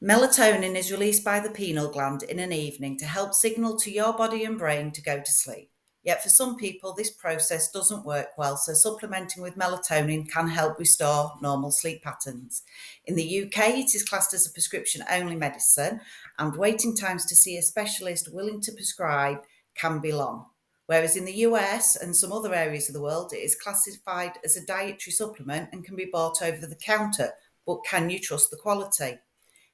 Melatonin is released by the pineal gland in an evening to help signal to your body and brain to go to sleep. Yet for some people, this process doesn't work well, so supplementing with melatonin can help restore normal sleep patterns. In the UK, it is classed as a prescription-only medicine, and waiting times to see a specialist willing to prescribe can be long. Whereas in the US and some other areas of the world, it is classified as a dietary supplement and can be bought over the counter. But can you trust the quality?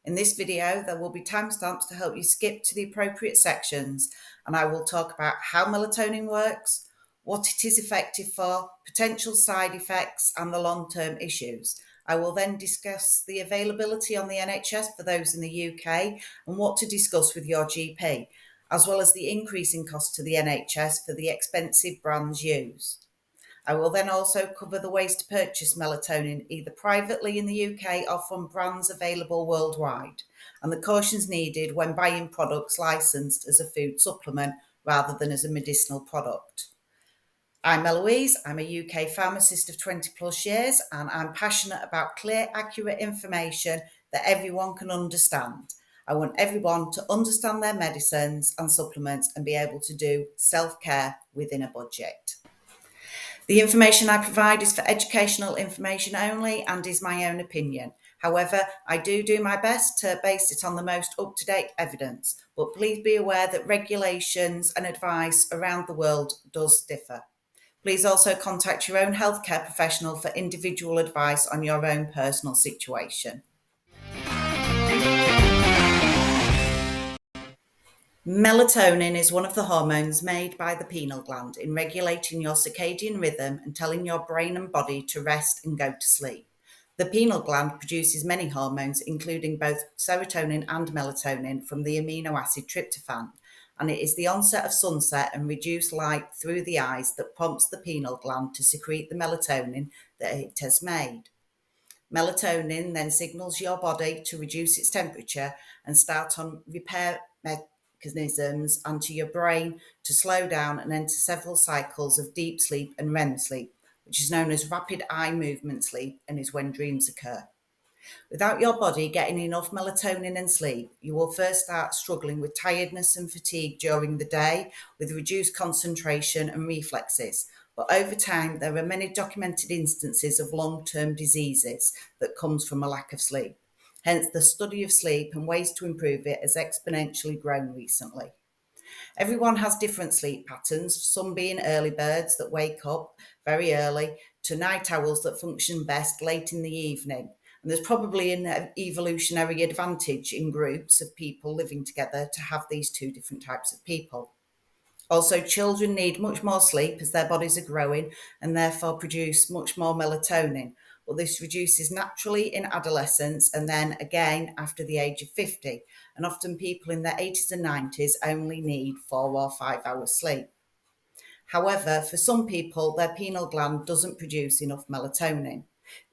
In this video, there will be timestamps to help you skip to the appropriate sections, and I will talk about how melatonin works, what it is effective for, potential side effects, and the long-term issues. I will then discuss the availability on the NHS for those in the UK and what to discuss with your GP, as well as the increasing cost to the NHS for the expensive brands used. I will then also cover the ways to purchase melatonin either privately in the UK or from brands available worldwide, and the cautions needed when buying products licensed as a food supplement rather than as a medicinal product. I'm Eloise, I'm a UK pharmacist of 20 plus years, and I'm passionate about clear, accurate information that everyone can understand. I want everyone to understand their medicines and supplements and be able to do self-care within a budget. The information I provide is for educational information only and is my own opinion. However, I do my best to base it on the most up-to-date evidence, but please be aware that regulations and advice around the world does differ. Please also contact your own healthcare professional for individual advice on your own personal situation. Melatonin is one of the hormones made by the pineal gland in regulating your circadian rhythm and telling your brain and body to rest and go to sleep. The pineal gland produces many hormones, including both serotonin and melatonin from the amino acid tryptophan, and it is the onset of sunset and reduced light through the eyes that prompts the pineal gland to secrete the melatonin that it has made. Melatonin then signals your body to reduce its temperature and start on repair mechanisms, and to your brain to slow down and enter several cycles of deep sleep and REM sleep, which is known as rapid eye movement sleep and is when dreams occur. Without your body getting enough melatonin and sleep, you will first start struggling with tiredness and fatigue during the day, with reduced concentration and reflexes. But over time, there are many documented instances of long-term diseases that comes from a lack of sleep. Hence, the study of sleep and ways to improve it has exponentially grown recently. Everyone has different sleep patterns, some being early birds that wake up very early to night owls that function best late in the evening. And there's probably an evolutionary advantage in groups of people living together to have these two different types of people. Also, children need much more sleep as their bodies are growing and therefore produce much more melatonin. But this reduces naturally in adolescence and then again after the age of 50. And often people in their 80s and 90s only need 4 or 5 hours sleep. However, for some people, their pineal gland doesn't produce enough melatonin.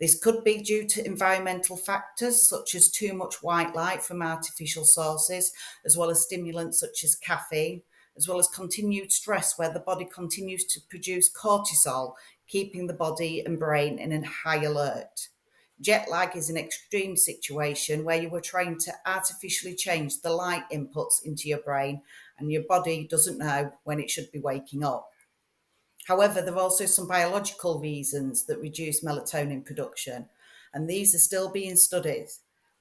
This could be due to environmental factors such as too much white light from artificial sources, as well as stimulants such as caffeine, as well as continued stress where the body continues to produce cortisol, keeping the body and brain in a high alert. Jet lag is an extreme situation where you are trying to artificially change the light inputs into your brain and your body doesn't know when it should be waking up. However, there are also some biological reasons that reduce melatonin production, and these are still being studied.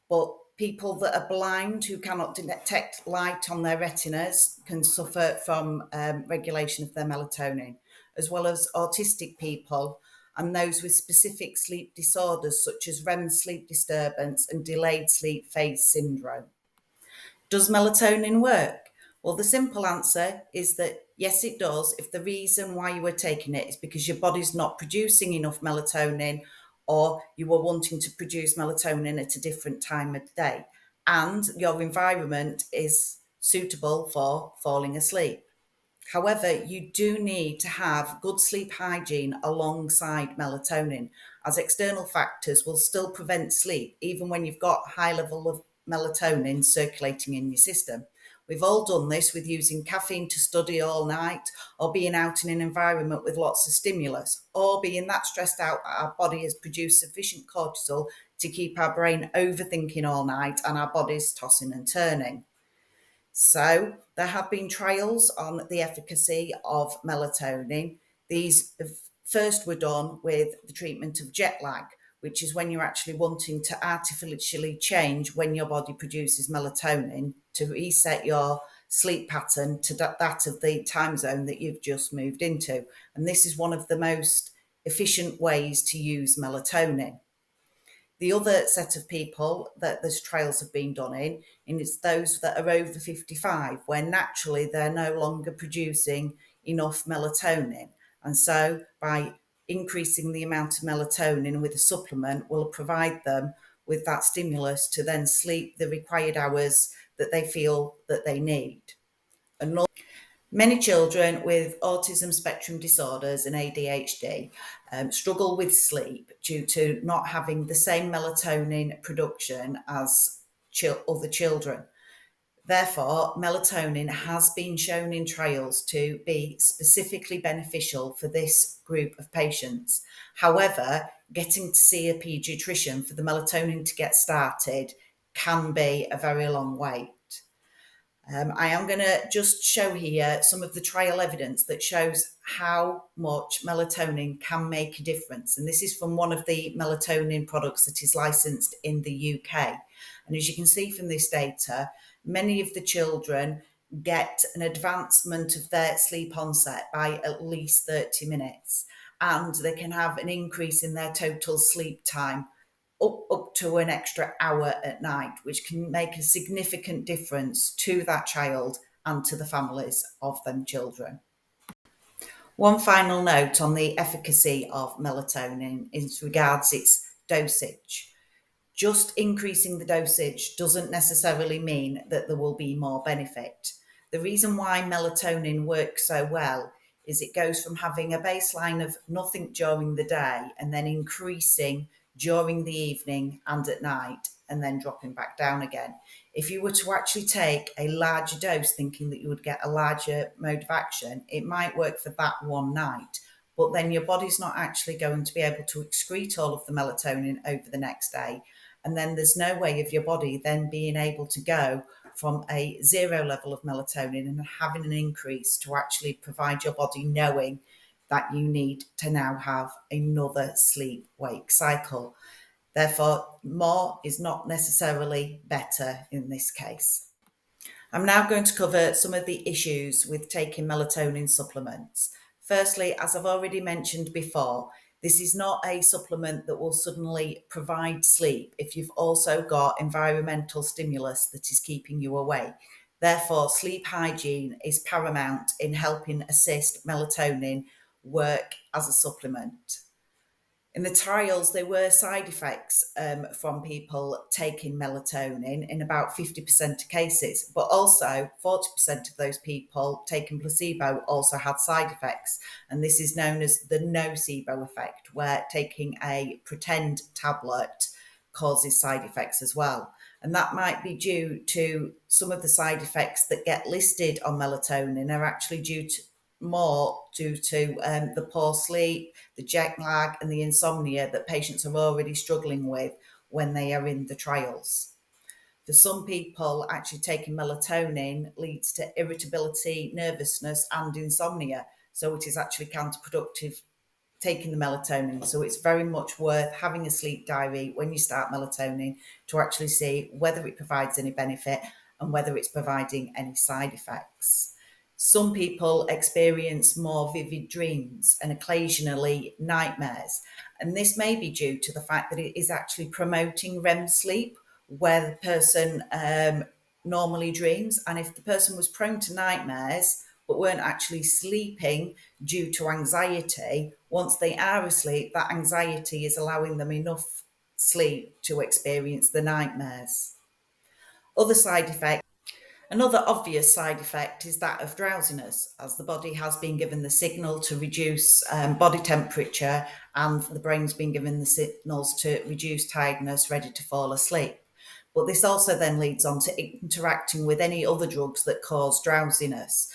But people that are blind who cannot detect light on their retinas can suffer from regulation of their melatonin, as well as autistic people and those with specific sleep disorders such as REM sleep disturbance and delayed sleep phase syndrome. Does melatonin work? Well, the simple answer is that yes, it does, if the reason why you are taking it is because your body's not producing enough melatonin or you are wanting to produce melatonin at a different time of day and your environment is suitable for falling asleep. However, you do need to have good sleep hygiene alongside melatonin, as external factors will still prevent sleep even when you've got high level of melatonin circulating in your system. We've all done this with using caffeine to study all night, or being out in an environment with lots of stimulus, or being that stressed out that our body has produced sufficient cortisol to keep our brain overthinking all night and our bodies tossing and turning. So, there have been trials on the efficacy of melatonin. These first were done with the treatment of jet lag, which is when you're actually wanting to artificially change when your body produces melatonin to reset your sleep pattern to that of the time zone that you've just moved into. And this is one of the most efficient ways to use melatonin. The other set of people that these trials have been done in is those that are over 55, where naturally they're no longer producing enough melatonin. And so by increasing the amount of melatonin with a supplement will provide them with that stimulus to then sleep the required hours that they feel that they need. And many children with autism spectrum disorders and ADHD struggle with sleep due to not having the same melatonin production as other children. Therefore, melatonin has been shown in trials to be specifically beneficial for this group of patients. However, getting to see a paediatrician for the melatonin to get started can be a very long wait. I am going to just show here some of the trial evidence that shows how much melatonin can make a difference. And this is from one of the melatonin products that is licensed in the UK. And as you can see from this data, many of the children get an advancement of their sleep onset by at least 30 minutes. And they can have an increase in their total sleep time up to an extra hour at night, which can make a significant difference to that child and to the families of them children. One final note on the efficacy of melatonin is regards its dosage. Just increasing the dosage doesn't necessarily mean that there will be more benefit. The reason why melatonin works so well is it goes from having a baseline of nothing during the day and then increasing during the evening and at night and then dropping back down again. If you were to actually take a larger dose thinking that you would get a larger mode of action, it might work for that one night, but then your body's not actually going to be able to excrete all of the melatonin over the next day. And then there's no way of your body then being able to go from a zero level of melatonin and having an increase to actually provide your body knowing that you need to now have another sleep wake cycle. Therefore, more is not necessarily better in this case. I'm now going to cover some of the issues with taking melatonin supplements. Firstly, as I've already mentioned before, this is not a supplement that will suddenly provide sleep if you've also got environmental stimulus that is keeping you awake. Therefore, sleep hygiene is paramount in helping assist melatonin work as a supplement. In the trials, there were side effects from people taking melatonin in about 50% of cases, but also 40% of those people taking placebo also had side effects. And this is known as the nocebo effect, where taking a pretend tablet causes side effects as well. And that might be due to some of the side effects that get listed on melatonin are actually due to the poor sleep, the jet lag, and the insomnia that patients are already struggling with when they are in the trials. For some people, actually taking melatonin leads to irritability, nervousness, and insomnia. So it is actually counterproductive taking the melatonin. So it's very much worth having a sleep diary when you start melatonin to actually see whether it provides any benefit and whether it's providing any side effects. Some people experience more vivid dreams and occasionally nightmares. And this may be due to the fact that it is actually promoting REM sleep, where the person normally dreams. And if the person was prone to nightmares but weren't actually sleeping due to anxiety, once they are asleep, that anxiety is allowing them enough sleep to experience the nightmares. Other side effects. Another obvious side effect is that of drowsiness, as the body has been given the signal to reduce body temperature and the brain's been given the signals to reduce tiredness, ready to fall asleep. But this also then leads on to interacting with any other drugs that cause drowsiness,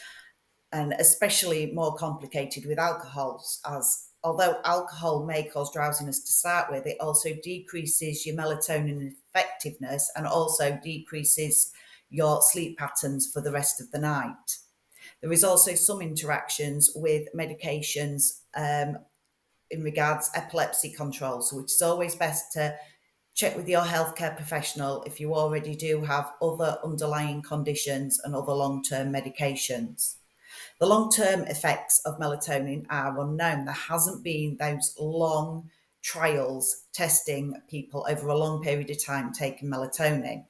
and especially more complicated with alcohols, as although alcohol may cause drowsiness to start with, it also decreases your melatonin effectiveness and also decreases your sleep patterns for the rest of the night. There is also some interactions with medications in regards epilepsy control, so it's always best to check with your healthcare professional if you already do have other underlying conditions and other long-term medications. The long-term effects of melatonin are unknown. There hasn't been those long trials testing people over a long period of time taking melatonin,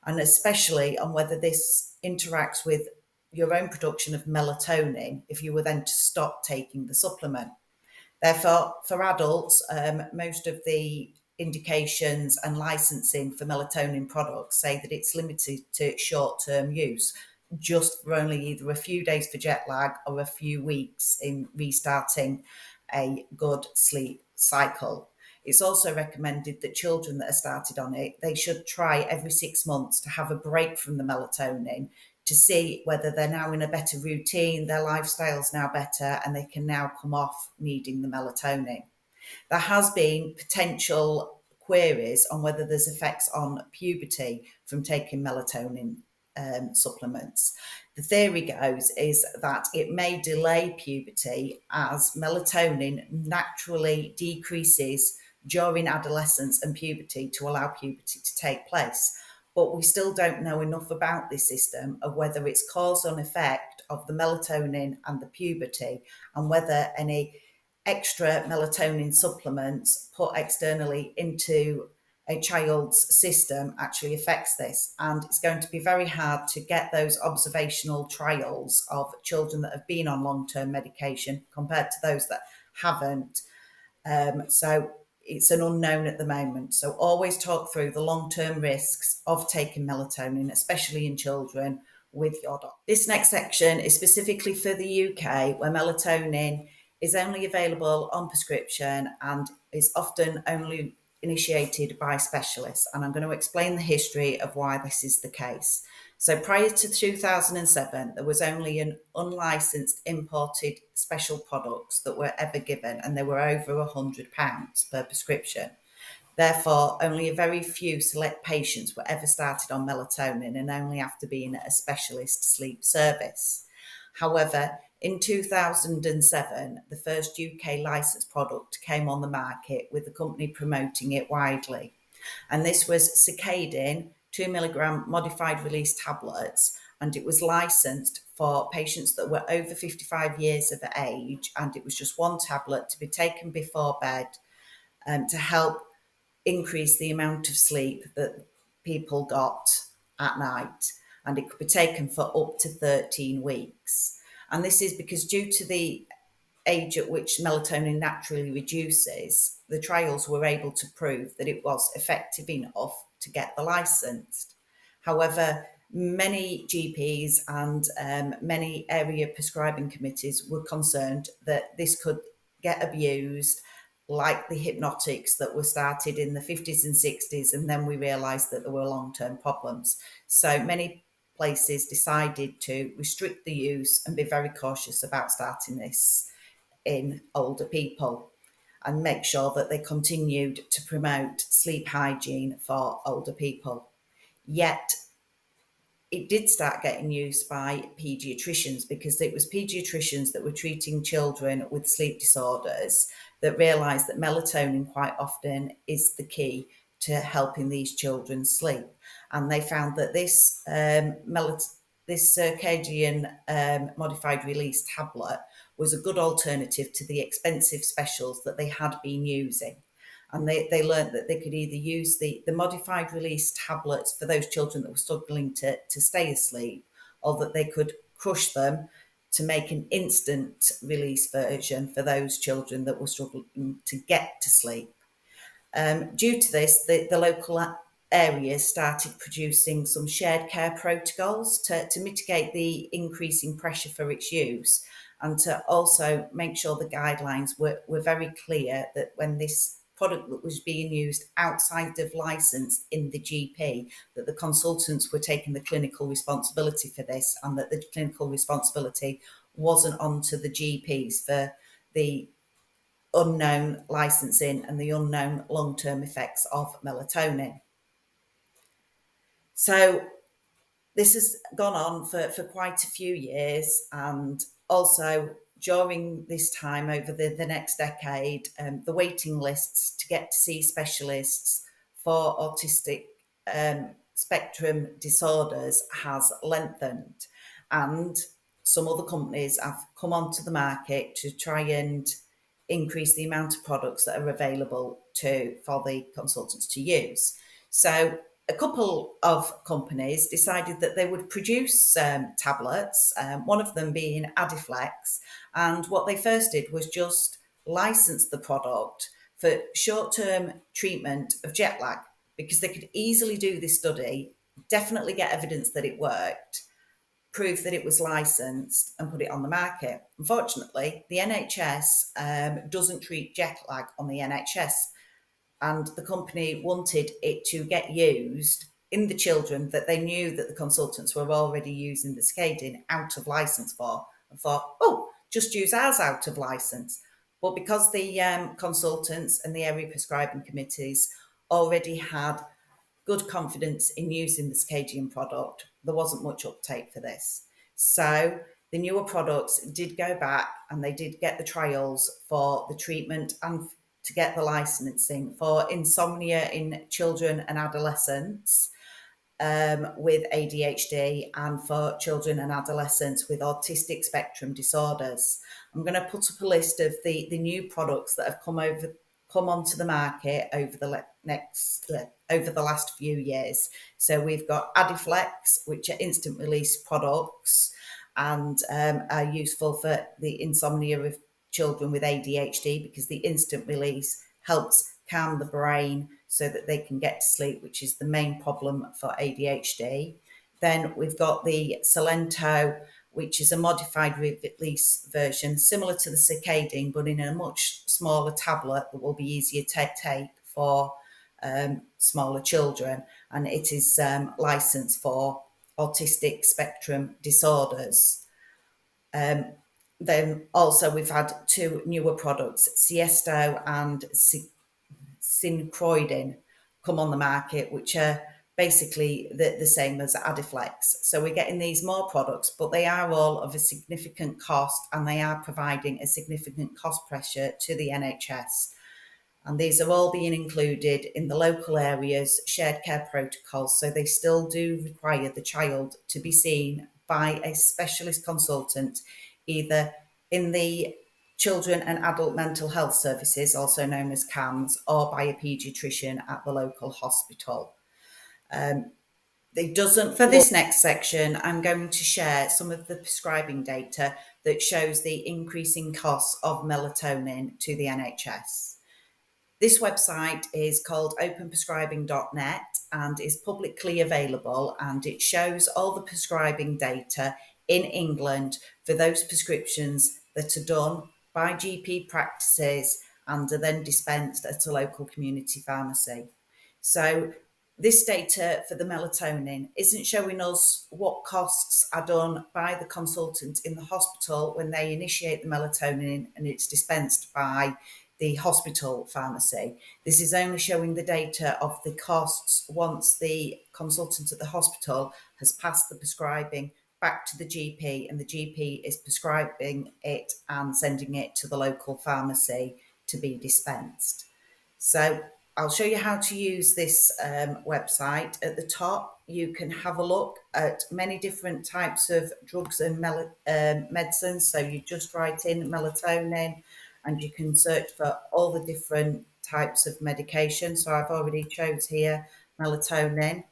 and especially on whether this interacts with your own production of melatonin if you were then to stop taking the supplement. Therefore, for adults, most of the indications and licensing for melatonin products say that it's limited to short-term use, just for only either a few days for jet lag or a few weeks in restarting a good sleep cycle. It's also recommended that children that are started on it, they should try every 6 months to have a break from the melatonin to see whether they're now in a better routine, their lifestyle's now better, and they can now come off needing the melatonin. There has been potential queries on whether there's effects on puberty from taking melatonin supplements. The theory goes is that it may delay puberty as melatonin naturally decreases during adolescence and puberty to allow puberty to take place. But we still don't know enough about this system of whether it's cause and effect of the melatonin and the puberty, and whether any extra melatonin supplements put externally into a child's system actually affects this. And it's going to be very hard to get those observational trials of children that have been on long-term medication compared to those that haven't. So it's an unknown at the moment. So always talk through the long-term risks of taking melatonin, especially in children, with your doctor. This next section is specifically for the UK, where melatonin is only available on prescription and is often only initiated by specialists. And I'm going to explain the history of why this is the case. So prior to 2007, there was only an unlicensed imported special products that were ever given, and they were over £100 per prescription. Therefore, only a very few select patients were ever started on melatonin, and only after being at a specialist sleep service. However, in 2007, the first UK licensed product came on the market, with the company promoting it widely. And this was Circadin 2 milligram modified release tablets, and it was licensed for patients that were over 55 years of age, and it was just one tablet to be taken before bed to help increase the amount of sleep that people got at night, and it could be taken for up to 13 weeks. And this is because, due to the age at which melatonin naturally reduces, the trials were able to prove that it was effective enough to get the licensed. However, many GPs and many area prescribing committees were concerned that this could get abused, like the hypnotics that were started in the 50s and 60s, and then we realised that there were long-term problems. So many places decided to restrict the use and be very cautious about starting this in older people, and make sure that they continued to promote sleep hygiene for older people. Yet it did start getting used by paediatricians, because it was paediatricians that were treating children with sleep disorders that realised that melatonin quite often is the key to helping these children sleep. And they found that this circadian modified release tablet was a good alternative to the expensive specials that they had been using. And they learned that they could either use the modified release tablets for those children that were struggling to stay asleep, or that they could crush them to make an instant release version for those children that were struggling to get to sleep. Due to this, the local areas started producing some shared care protocols to mitigate the increasing pressure for its use, and to also make sure the guidelines were very clear that when this product that was being used outside of license in the GP, that the consultants were taking the clinical responsibility for this, and that the clinical responsibility wasn't onto the GPs for the unknown licensing and the unknown long-term effects of melatonin. So this has gone on for quite a few years, and also during this time over the next decade, the waiting lists to get to see specialists for autistic spectrum disorders has lengthened, and some other companies have come onto the market to try and increase the amount of products that are available for the consultants to use. So a couple of companies decided that they would produce tablets, one of them being Adiflex, and what they first did was just license the product for short-term treatment of jet lag, because they could easily do this study, definitely get evidence that it worked, prove that it was licensed, and put it on the market. Unfortunately, the NHS doesn't treat jet lag on the NHS, and the company wanted it to get used in the children that they knew that the consultants were already using the Circadin out of license for, and thought, oh, just use ours out of license. But because the consultants and the area prescribing committees already had good confidence in using the Circadian product, there wasn't much uptake for this. So the newer products did go back and they did get the trials for the treatment and to get the licensing for insomnia in children and adolescents with ADHD, and for children and adolescents with autistic spectrum disorders. I'm going to put up a list of the new products that have come onto the market over the last few years. So we've got Adiflex, which are instant release products and are useful for the insomnia of children with ADHD, because the instant release helps calm the brain so that they can get to sleep, which is the main problem for ADHD. Then we've got the Slenyto, which is a modified release version, similar to the Circadin, but in a much smaller tablet that will be easier to take for smaller children. And it is licensed for autistic spectrum disorders. Then also we've had two newer products, Siesto and Syncroidin, come on the market, which are basically the same as Adiflex. So we're getting these more products, but they are all of a significant cost, and they are providing a significant cost pressure to the NHS. And these are all being included in the local areas shared care protocols, so they still do require the child to be seen by a specialist consultant, either in the children and adult mental health services, also known as CAMS, or by a paediatrician at the local hospital. For this next section, I'm going to share some of the prescribing data that shows the increasing costs of melatonin to the NHS. This website is called openprescribing.net and is publicly available, and it shows all the prescribing data in England for those prescriptions that are done by GP practices and are then dispensed at a local community pharmacy. So this data for the melatonin isn't showing us what costs are done by the consultant in the hospital when they initiate the melatonin and it's dispensed by the hospital pharmacy. This is only showing the data of the costs once the consultant at the hospital has passed the prescribing back to the GP, and the GP is prescribing it and sending it to the local pharmacy to be dispensed. So I'll show you how to use this website. At the top, you can have a look at many different types of drugs and medicines. So you just write in melatonin and you can search for all the different types of medication. So I've already chose here melatonin.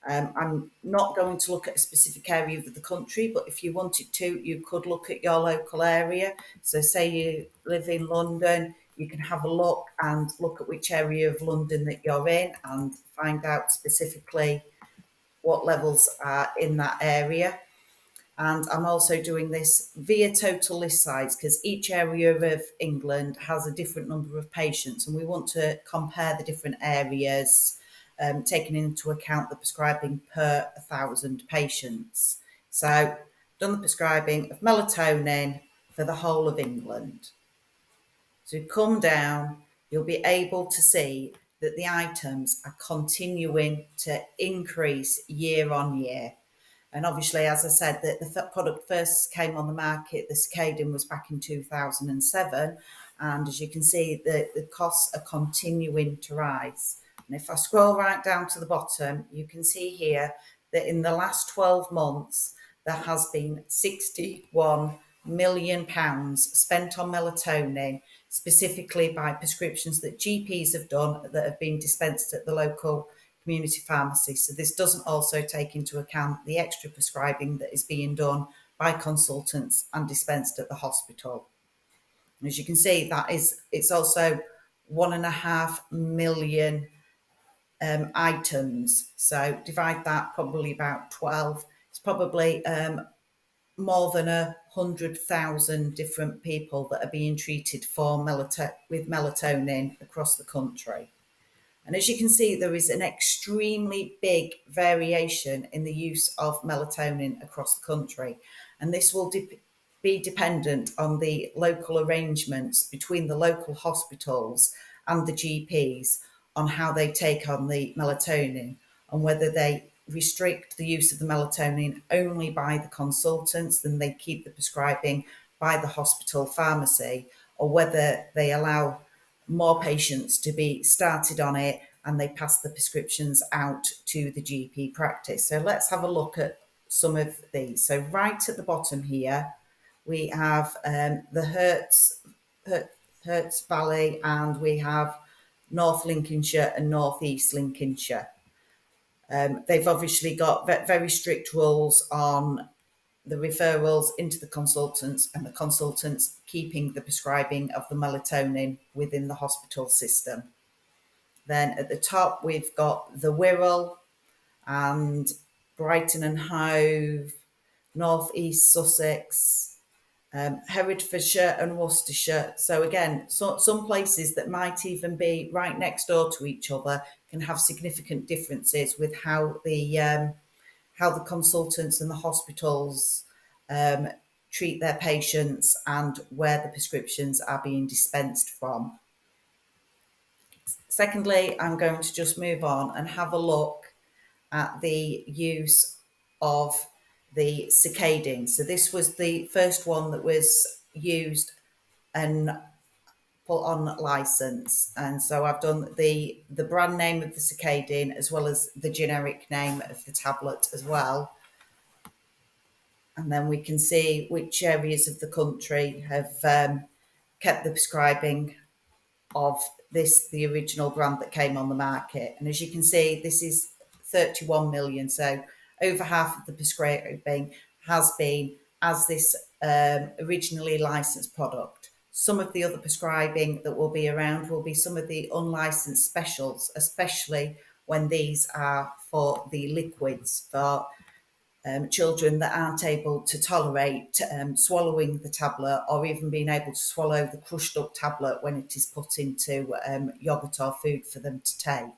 I'm not going to look at a specific area of the country, but if you wanted to, you could look at your local area. So say you live in London, you can have a look and look at which area of London that you're in and find out specifically what levels are in that area. And I'm also doing this via total list size, because each area of England has a different number of patients, and we want to compare the different areas, taking into account the prescribing per 1,000 patients. So done the prescribing of melatonin for the whole of England. So come down, you'll be able to see that the items are continuing to increase year on year. And obviously, as I said, the product first came on the market, the Circadin, was back in 2007. And as you can see, the costs are continuing to rise. And if I scroll right down to the bottom, you can see here that in the last 12 months, there has been £61 million spent on melatonin, specifically by prescriptions that GPs have done that have been dispensed at the local community pharmacy. So this doesn't also take into account the extra prescribing that is being done by consultants and dispensed at the hospital. And as you can see, it's also 1.5 million items. So divide that, probably about 12. It's probably more than 100,000 different people that are being treated with melatonin across the country. And as you can see, there is an extremely big variation in the use of melatonin across the country. And this will be dependent on the local arrangements between the local hospitals and the GPs on how they take on the melatonin, and whether they restrict the use of the melatonin only by the consultants, then they keep the prescribing by the hospital pharmacy, or whether they allow more patients to be started on it and they pass the prescriptions out to the GP practice. So let's have a look at some of these. So right at the bottom here, we have the Herts Valley, and we have North Lincolnshire and North East Lincolnshire. They've obviously got very strict rules on the referrals into the consultants, and the consultants keeping the prescribing of the melatonin within the hospital system. Then at the top, we've got the Wirral and Brighton and Hove, North East Sussex, Herefordshire and Worcestershire. So again, some places that might even be right next door to each other can have significant differences with how the consultants and the hospitals treat their patients and where the prescriptions are being dispensed from. Secondly, I'm going to just move on and have a look at the use of the Circadin. So this was the first one that was used and put on license, and so I've done the brand name of the Circadin as well as the generic name of the tablet as well. And then we can see which areas of the country have kept the prescribing of the original brand that came on the market. And as you can see, this is 31 million. So over half of the prescribing has been as this originally licensed product. Some of the other prescribing that will be around will be some of the unlicensed specials, especially when these are for the liquids for children that aren't able to tolerate swallowing the tablet, or even being able to swallow the crushed up tablet when it is put into yogurt or food for them to take.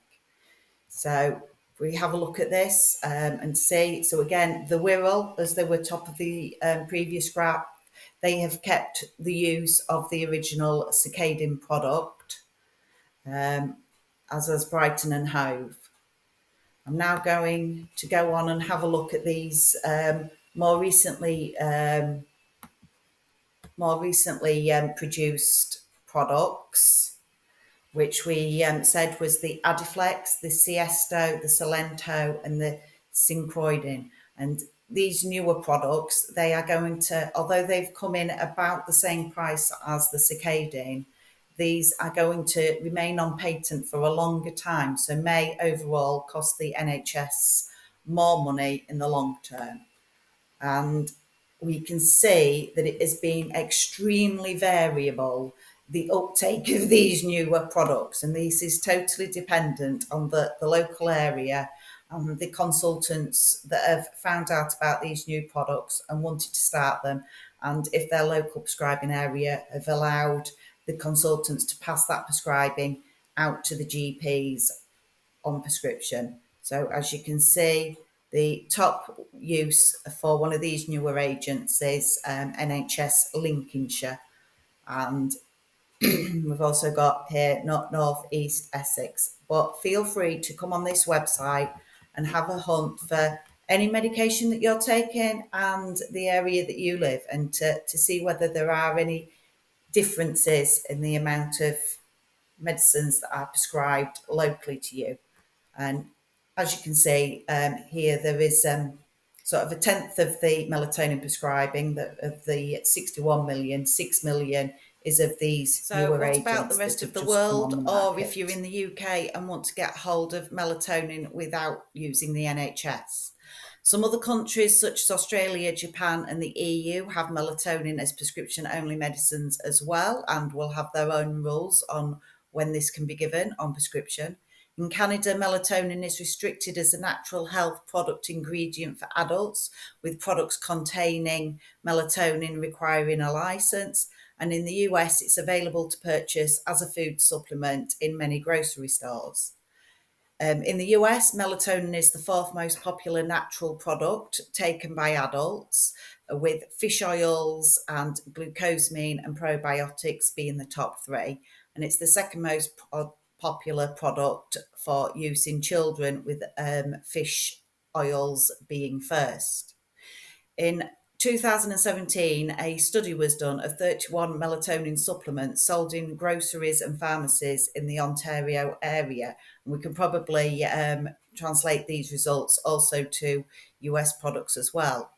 So if we have a look at this and see, so again, the Wirral, as they were top of the previous graph, they have kept the use of the original Circadin product, as has Brighton and Hove. I'm now going to go on and have a look at these more recently produced products, which we said was the Adiflex, the Siesto, the Slenyto, and the Circadin. And these newer products, they are going to, although they've come in about the same price as the Circadin, these are going to remain on patent for a longer time, so may overall cost the NHS more money in the long term. And we can see that it has been extremely variable, the uptake of these newer products, and this is totally dependent on the local area and the consultants that have found out about these new products and wanted to start them, and if their local prescribing area have allowed the consultants to pass that prescribing out to the GPs on prescription. So as you can see, the top use for one of these newer agents is NHS Lincolnshire, and We've also got here North East Essex. But feel free to come on this website and have a hunt for any medication that you're taking and the area that you live, and to see whether there are any differences in the amount of medicines that are prescribed locally to you. And as you can see here, there is sort of a tenth of the melatonin prescribing that of the 61 million, 6 million is of these newer what agents about the rest that of have the just come on world? the Or market. if you're in the UK and want to get hold of melatonin without using the NHS? Some other countries, such as Australia, Japan, and the EU, have melatonin as prescription only medicines as well, and will have their own rules on when this can be given on prescription. In Canada, melatonin is restricted as a natural health product ingredient for adults, with products containing melatonin requiring a license. And in the US, it's available to purchase as a food supplement in many grocery stores. In the US, melatonin is the fourth most popular natural product taken by adults, with fish oils and glucosamine and probiotics being the top three. And it's the second most popular product for use in children, with fish oils being first. In 2017, a study was done of 31 melatonin supplements sold in groceries and pharmacies in the Ontario area. And we can probably translate these results also to US products as well.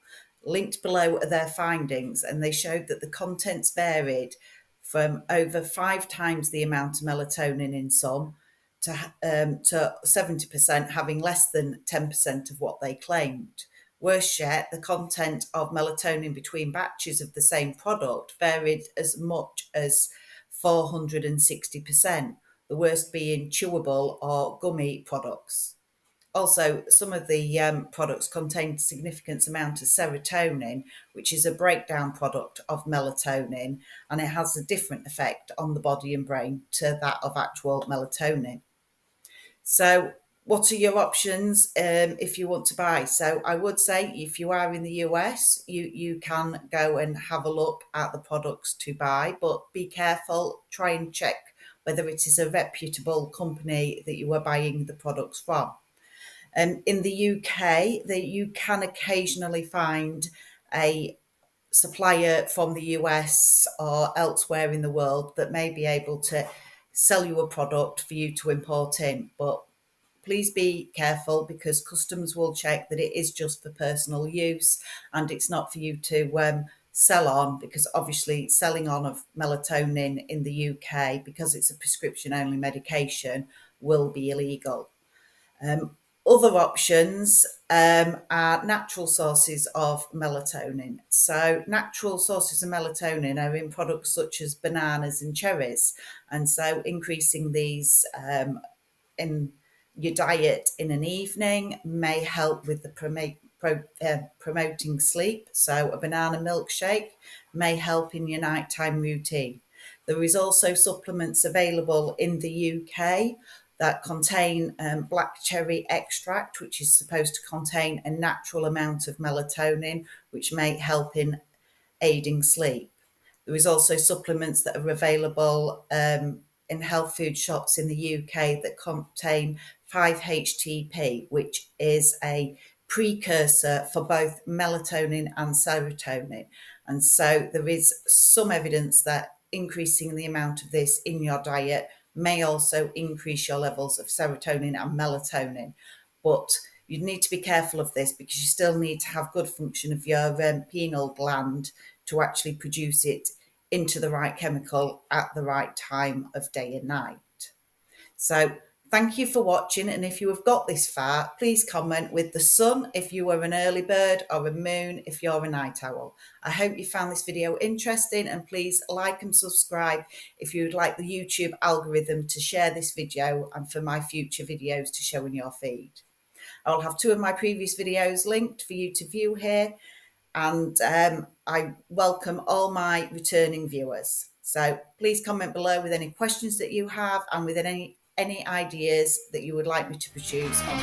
Linked below are their findings, and they showed that the contents varied from over 5 times the amount of melatonin in some to 70% having less than 10% of what they claimed. Worse yet, the content of melatonin between batches of the same product varied as much as 460%, the worst being chewable or gummy products. Also, some of the products contain significant amount of serotonin, which is a breakdown product of melatonin, and it has a different effect on the body and brain to that of actual melatonin. So, what are your options if you want to buy? So, I would say if you are in the US, you can go and have a look at the products to buy, but be careful. Try and check whether it is a reputable company that you are buying the products from. In the UK, you can occasionally find a supplier from the US or elsewhere in the world that may be able to sell you a product for you to import in, but please be careful, because customs will check that it is just for personal use and it's not for you to sell on, because obviously selling on of melatonin in the UK, because it's a prescription only medication, will be illegal. Other options are natural sources of melatonin. So, natural sources of melatonin are in products such as bananas and cherries. And so, increasing these in your diet in an evening may help with the promoting sleep. So, a banana milkshake may help in your nighttime routine. There is also supplements available in the UK that contain black cherry extract, which is supposed to contain a natural amount of melatonin, which may help in aiding sleep. There is also supplements that are available in health food shops in the UK that contain 5-HTP, which is a precursor for both melatonin and serotonin. And so there is some evidence that increasing the amount of this in your diet may also increase your levels of serotonin and melatonin. But you need to be careful of this, because you still need to have good function of your pineal gland to actually produce it into the right chemical at the right time of day and night. So thank you for watching, and if you have got this far, please comment with the sun if you are an early bird, or a moon if you're a night owl. I hope you found this video interesting, and please like and subscribe if you would like the YouTube algorithm to share this video and for my future videos to show in your feed. I'll have 2 of my previous videos linked for you to view here, and I welcome all my returning viewers. So please comment below with any questions that you have, and with any ideas that you would like me to produce on.